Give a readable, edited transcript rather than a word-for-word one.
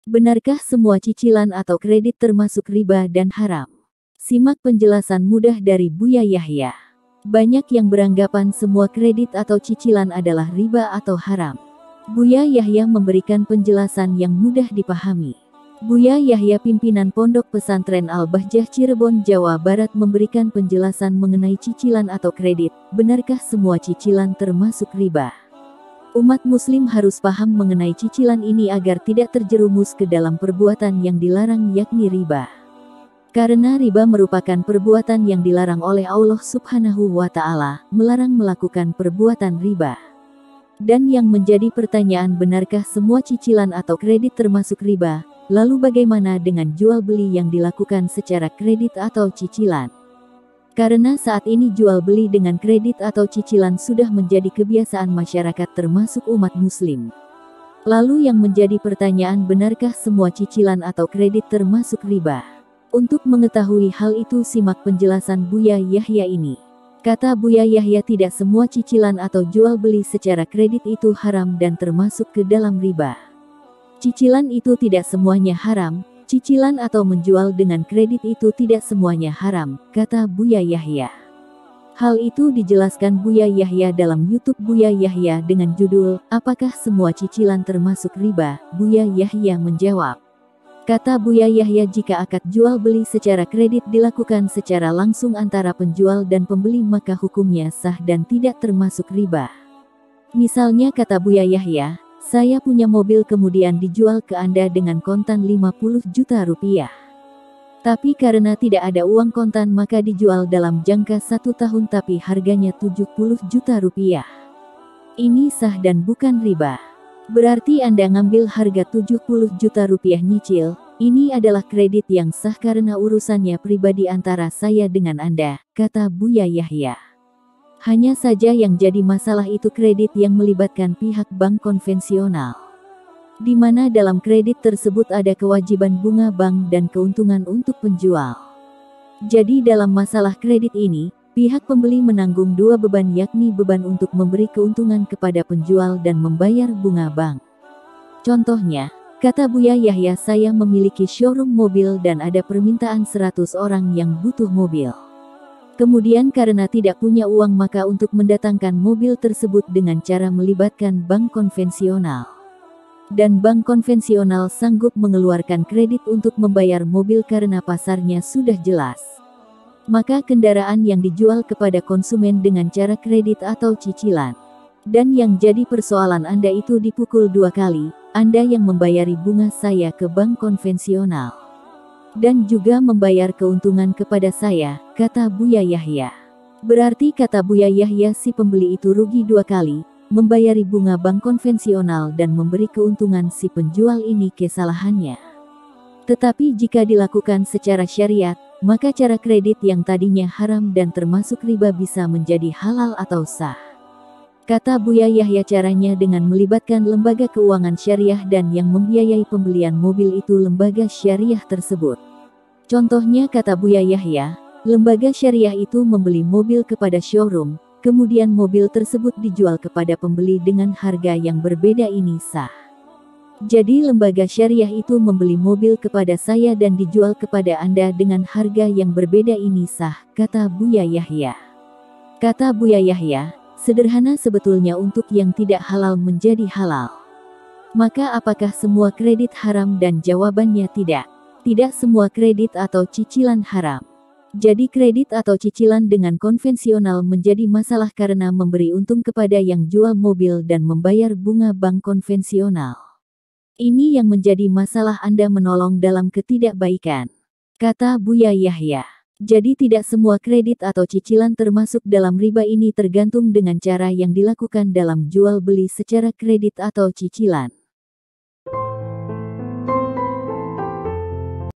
Benarkah semua cicilan atau kredit termasuk riba dan haram? Simak penjelasan mudah dari Buya Yahya. Banyak yang beranggapan semua kredit atau cicilan adalah riba atau haram. Buya Yahya memberikan penjelasan yang mudah dipahami. Buya Yahya, pimpinan Pondok Pesantren Al-Bahjah Cirebon, Jawa Barat, memberikan penjelasan mengenai cicilan atau kredit. Benarkah semua cicilan termasuk riba? Umat muslim harus paham mengenai cicilan ini agar tidak terjerumus ke dalam perbuatan yang dilarang, yakni riba. Karena riba merupakan perbuatan yang dilarang oleh Allah Subhanahu wa Ta'ala, melarang melakukan perbuatan riba. Dan yang menjadi pertanyaan, benarkah semua cicilan atau kredit termasuk riba? Lalu bagaimana dengan jual beli yang dilakukan secara kredit atau cicilan? Karena saat ini jual beli dengan kredit atau cicilan sudah menjadi kebiasaan masyarakat termasuk umat muslim. Lalu yang menjadi pertanyaan, benarkah semua cicilan atau kredit termasuk riba? Untuk mengetahui hal itu, simak penjelasan Buya Yahya ini. Kata Buya Yahya, tidak semua cicilan atau jual beli secara kredit itu haram dan termasuk ke dalam riba. Cicilan itu tidak semuanya haram. Cicilan atau menjual dengan kredit itu tidak semuanya haram, kata Buya Yahya. Hal itu dijelaskan Buya Yahya dalam YouTube Buya Yahya dengan judul, "Apakah semua cicilan termasuk riba?" Buya Yahya menjawab. Kata Buya Yahya, jika akad jual beli secara kredit dilakukan secara langsung antara penjual dan pembeli, maka hukumnya sah dan tidak termasuk riba. Misalnya, kata Buya Yahya, saya punya mobil kemudian dijual ke Anda dengan kontan 50 juta rupiah. Tapi karena tidak ada uang kontan maka dijual dalam jangka 1 tahun tapi harganya 70 juta rupiah. Ini sah dan bukan riba. Berarti Anda ngambil harga 70 juta rupiah nyicil. Ini adalah kredit yang sah karena urusannya pribadi antara saya dengan Anda, kata Buya Yahya. Hanya saja yang jadi masalah itu kredit yang melibatkan pihak bank konvensional, di mana dalam kredit tersebut ada kewajiban bunga bank dan keuntungan untuk penjual. Jadi dalam masalah kredit ini, pihak pembeli menanggung dua beban, yakni beban untuk memberi keuntungan kepada penjual dan membayar bunga bank. Contohnya, kata Buya Yahya, saya memiliki showroom mobil dan ada permintaan 100 orang yang butuh mobil. Kemudian karena tidak punya uang maka untuk mendatangkan mobil tersebut dengan cara melibatkan bank konvensional. Dan bank konvensional sanggup mengeluarkan kredit untuk membayar mobil karena pasarnya sudah jelas. Maka kendaraan yang dijual kepada konsumen dengan cara kredit atau cicilan. Dan yang jadi persoalan Anda itu dipukul 2 kali, Anda yang membayari bunga saya ke bank konvensional. Dan juga membayar keuntungan kepada saya, kata Buya Yahya. Berarti kata Buya Yahya, si pembeli itu rugi 2 kali, membayari bunga bank konvensional dan memberi keuntungan si penjual, ini kesalahannya. Tetapi jika dilakukan secara syariat, maka cara kredit yang tadinya haram dan termasuk riba bisa menjadi halal atau sah. Kata Buya Yahya, caranya dengan melibatkan lembaga keuangan syariah dan yang membiayai pembelian mobil itu lembaga syariah tersebut. Contohnya, kata Buya Yahya, lembaga syariah itu membeli mobil kepada showroom, kemudian mobil tersebut dijual kepada pembeli dengan harga yang berbeda, ini sah. Jadi lembaga syariah itu membeli mobil kepada saya dan dijual kepada Anda dengan harga yang berbeda, ini sah, kata Buya Yahya. Kata Buya Yahya, sederhana sebetulnya untuk yang tidak halal menjadi halal. Maka apakah semua kredit haram? Dan jawabannya tidak. Tidak semua kredit atau cicilan haram. Jadi kredit atau cicilan dengan konvensional menjadi masalah karena memberi untung kepada yang jual mobil dan membayar bunga bank konvensional. Ini yang menjadi masalah, Anda menolong dalam ketidakbaikan, kata Buya Yahya. Jadi tidak semua kredit atau cicilan termasuk dalam riba, ini tergantung dengan cara yang dilakukan dalam jual beli secara kredit atau cicilan.